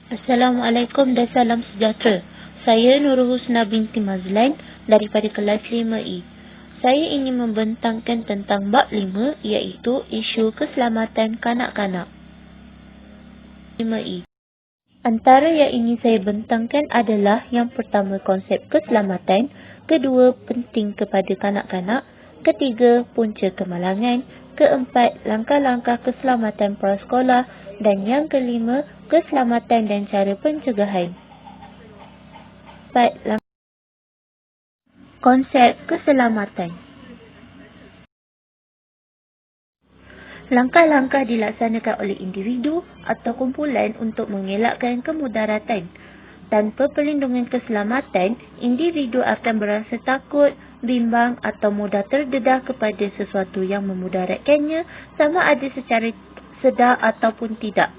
Assalamualaikum dan salam sejahtera. Saya Nurul Husna binti Mazlan daripada kelas 5E. Saya ingin membentangkan tentang bab 5 iaitu isu keselamatan kanak-kanak. 5E. Antara yang ingin saya bentangkan adalah yang pertama konsep keselamatan, kedua penting kepada kanak-kanak, ketiga punca kemalangan, keempat langkah-langkah keselamatan prasekolah dan yang kelima keselamatan dan cara pencegahan. Konsep keselamatan. Langkah-langkah dilaksanakan oleh individu atau kumpulan untuk mengelakkan kemudaratan. Tanpa perlindungan keselamatan, individu akan berasa takut, bimbang atau mudah terdedah kepada sesuatu yang memudaratkannya sama ada secara sedar ataupun tidak.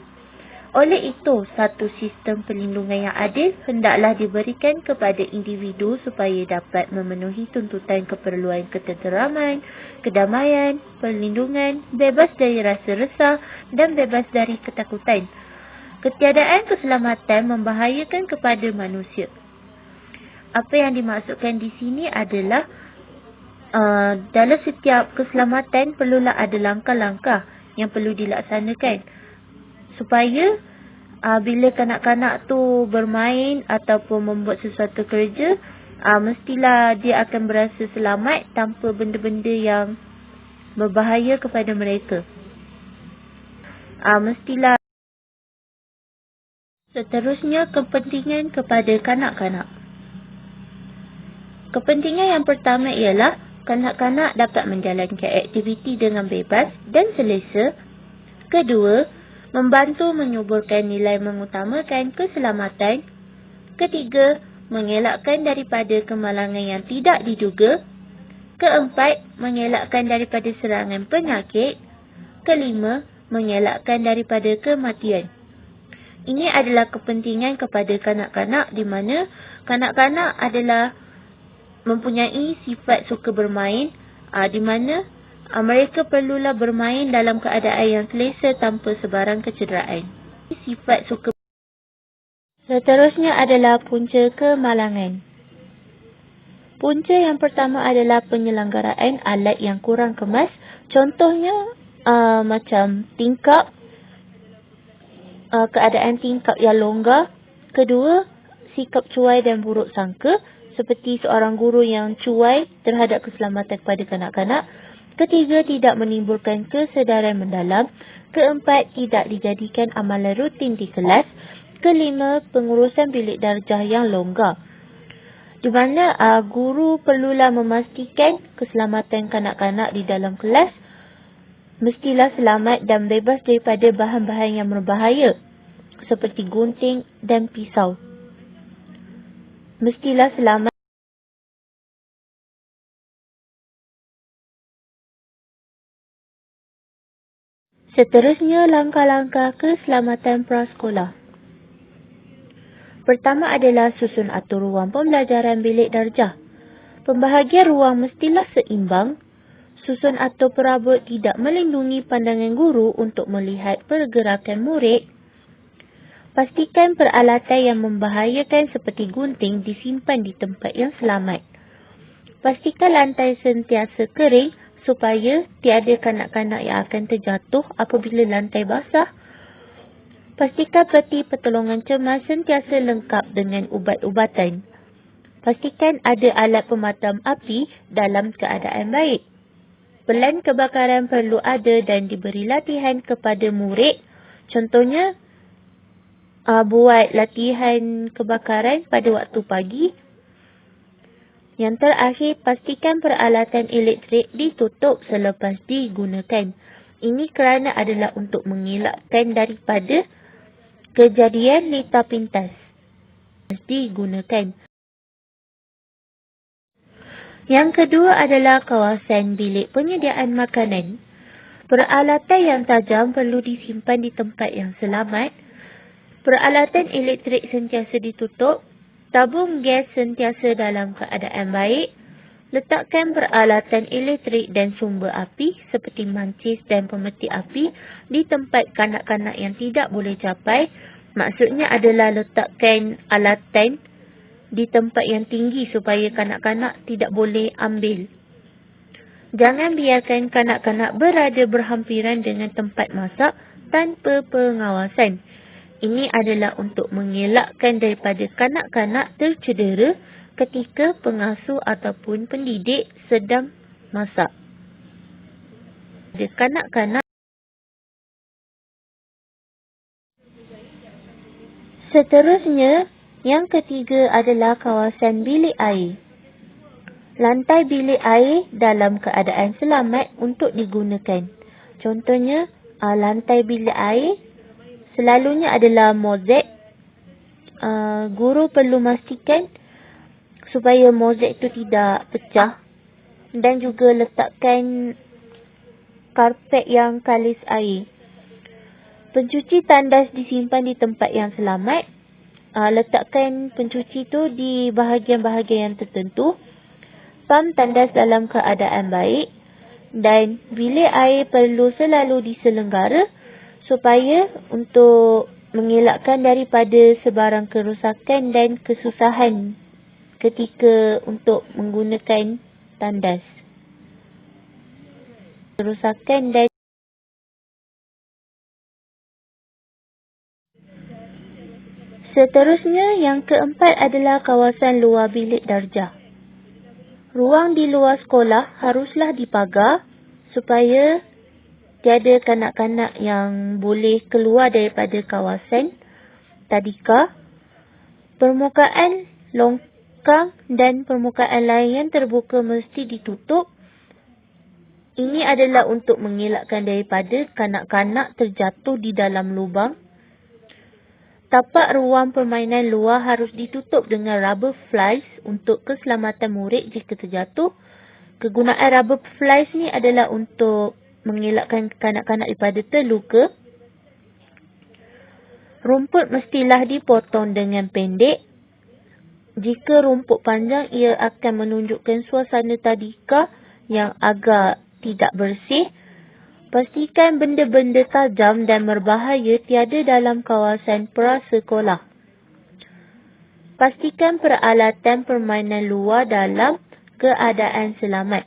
Oleh itu, satu sistem perlindungan yang adil hendaklah diberikan kepada individu supaya dapat memenuhi tuntutan keperluan ketenteraman, kedamaian, perlindungan, bebas dari rasa resah dan bebas dari ketakutan. Ketiadaan keselamatan membahayakan kepada manusia. Apa yang dimaksudkan di sini adalah dalam setiap keselamatan perlulah ada langkah-langkah yang perlu dilaksanakan supaya bila kanak-kanak tu bermain ataupun membuat sesuatu kerja, mestilah dia akan berasa selamat tanpa benda-benda yang berbahaya kepada mereka. Mestilah. Seterusnya, kepentingan kepada kanak-kanak. Kepentingan yang pertama ialah kanak-kanak dapat menjalankan aktiviti dengan bebas dan selesa. Kedua, membantu menyuburkan nilai mengutamakan keselamatan. Ketiga, mengelakkan daripada kemalangan yang tidak diduga. Keempat, mengelakkan daripada serangan penyakit. Kelima, mengelakkan daripada kematian. Ini adalah kepentingan kepada kanak-kanak di mana kanak-kanak adalah mempunyai sifat suka bermain di mana mereka perlulah bermain dalam keadaan yang selesa tanpa sebarang kecederaan. Sifat suka. Seterusnya adalah punca kemalangan. Punca yang pertama adalah penyelenggaraan alat yang kurang kemas. Contohnya macam tingkap, keadaan tingkap yang longgar. Kedua, sikap cuai dan buruk sangka seperti seorang guru yang cuai terhadap keselamatan kepada kanak-kanak. Ketiga, tidak menimbulkan kesedaran mendalam. Keempat, tidak dijadikan amalan rutin di kelas. Kelima, pengurusan bilik darjah yang longgar. Di mana guru perlulah memastikan keselamatan kanak-kanak di dalam kelas mestilah selamat dan bebas daripada bahan-bahan yang berbahaya seperti gunting dan pisau. Mestilah selamat. Seterusnya, langkah-langkah keselamatan prasekolah. Pertama adalah susun atur ruang pembelajaran bilik darjah. Pembahagian ruang mestilah seimbang. Susun atur perabot tidak melindungi pandangan guru untuk melihat pergerakan murid. Pastikan peralatan yang membahayakan seperti gunting disimpan di tempat yang selamat. Pastikan lantai sentiasa kering supaya tiada kanak-kanak yang akan terjatuh apabila lantai basah. Pastikan peti pertolongan cemas sentiasa lengkap dengan ubat-ubatan. Pastikan ada alat pemadam api dalam keadaan baik. Pelan kebakaran perlu ada dan diberi latihan kepada murid. Contohnya, buat latihan kebakaran pada waktu pagi. Yang terakhir, pastikan peralatan elektrik ditutup selepas digunakan. Ini kerana adalah untuk mengelakkan daripada kejadian lita pintas. Digunakan. Yang kedua adalah kawasan bilik penyediaan makanan. Peralatan yang tajam perlu disimpan di tempat yang selamat. Peralatan elektrik sentiasa ditutup. Tabung gas sentiasa dalam keadaan baik. Letakkan peralatan elektrik dan sumber api seperti mancis dan pemetik api di tempat kanak-kanak yang tidak boleh capai Maksudnya adalah letakkan alatan di tempat yang tinggi supaya kanak-kanak tidak boleh ambil. Jangan biarkan kanak-kanak berada berhampiran dengan tempat masak tanpa pengawasan. Ini adalah untuk mengelakkan daripada kanak-kanak tercedera ketika pengasuh ataupun pendidik sedang masak. Kanak-kanak. Seterusnya, yang ketiga adalah kawasan bilik air. Lantai bilik air dalam keadaan selamat untuk digunakan. Contohnya, lantai bilik air selalunya adalah mozaik. Guru perlu memastikan supaya mozaik itu tidak pecah dan juga letakkan karpet yang kalis air. Pencuci tandas disimpan di tempat yang selamat. Letakkan pencuci itu di bahagian-bahagian yang tertentu. Pam tandas dalam keadaan baik. Dan bilik air perlu selalu diselenggara supaya untuk mengelakkan daripada sebarang kerosakan dan kesusahan ketika untuk menggunakan tandas. Kerosakan dan seterusnya, yang keempat adalah kawasan luar bilik darjah. Ruang di luar sekolah haruslah dipagar supaya tiada kanak-kanak yang boleh keluar daripada kawasan tadika. Permukaan longkang dan permukaan lain yang terbuka mesti ditutup. Ini adalah untuk mengelakkan daripada kanak-kanak terjatuh di dalam lubang. Tapak ruang permainan luar harus ditutup dengan rubber flies untuk keselamatan murid jika terjatuh. Kegunaan rubber flies ni adalah untuk mengelakkan kanak-kanak daripada terluka. Rumput mestilah dipotong dengan pendek. Jika rumput panjang, ia akan menunjukkan suasana tadika yang agak tidak bersih. Pastikan benda-benda tajam dan berbahaya tiada dalam kawasan prasekolah. Pastikan peralatan permainan luar dalam keadaan selamat.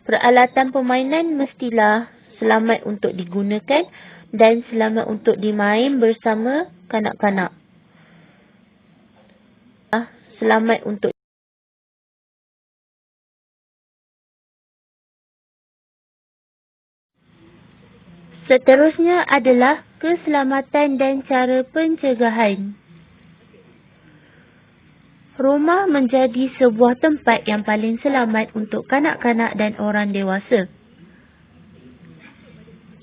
Peralatan permainan mestilah selamat untuk digunakan dan selamat untuk dimain bersama kanak-kanak. Selamat untuk seterusnya adalah keselamatan dan cara pencegahan. Rumah menjadi sebuah tempat yang paling selamat untuk kanak-kanak dan orang dewasa.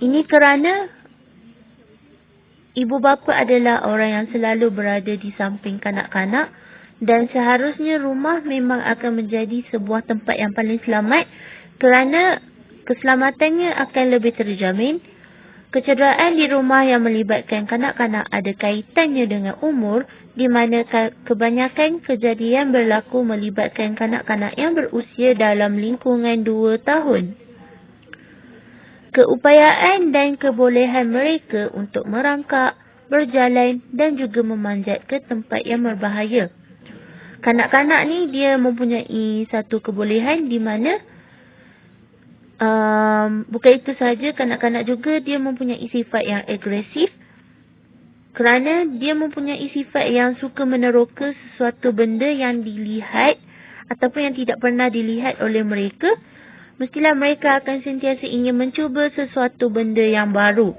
Ini kerana ibu bapa adalah orang yang selalu berada di samping kanak-kanak dan seharusnya rumah memang akan menjadi sebuah tempat yang paling selamat kerana keselamatannya akan lebih terjamin. Kecederaan di rumah yang melibatkan kanak-kanak ada kaitannya dengan umur, di mana kebanyakan kejadian berlaku melibatkan kanak-kanak yang berusia dalam lingkungan 2 tahun. Keupayaan dan kebolehan mereka untuk merangkak, berjalan dan juga memanjat ke tempat yang berbahaya. Kanak-kanak ni dia mempunyai satu kebolehan di mana bukan itu sahaja, kanak-kanak juga dia mempunyai sifat yang agresif kerana dia mempunyai sifat yang suka meneroka sesuatu benda yang dilihat ataupun yang tidak pernah dilihat oleh mereka. Mestilah mereka akan sentiasa ingin mencuba sesuatu benda yang baru.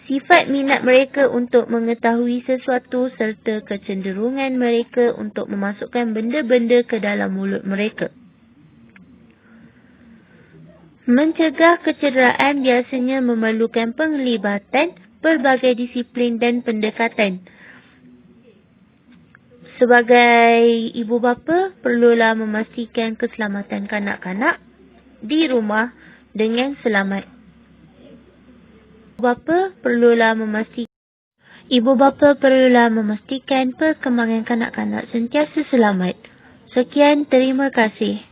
Sifat minat mereka untuk mengetahui sesuatu serta kecenderungan mereka untuk memasukkan benda-benda ke dalam mulut mereka. Mencegah kecederaan biasanya memerlukan penglibatan berbagai disiplin dan pendekatan. Sebagai ibu bapa, perlulah memastikan keselamatan kanak-kanak di rumah dengan selamat. Ibu bapa perlulah memastikan perkembangan kanak-kanak sentiasa selamat. Sekian, terima kasih.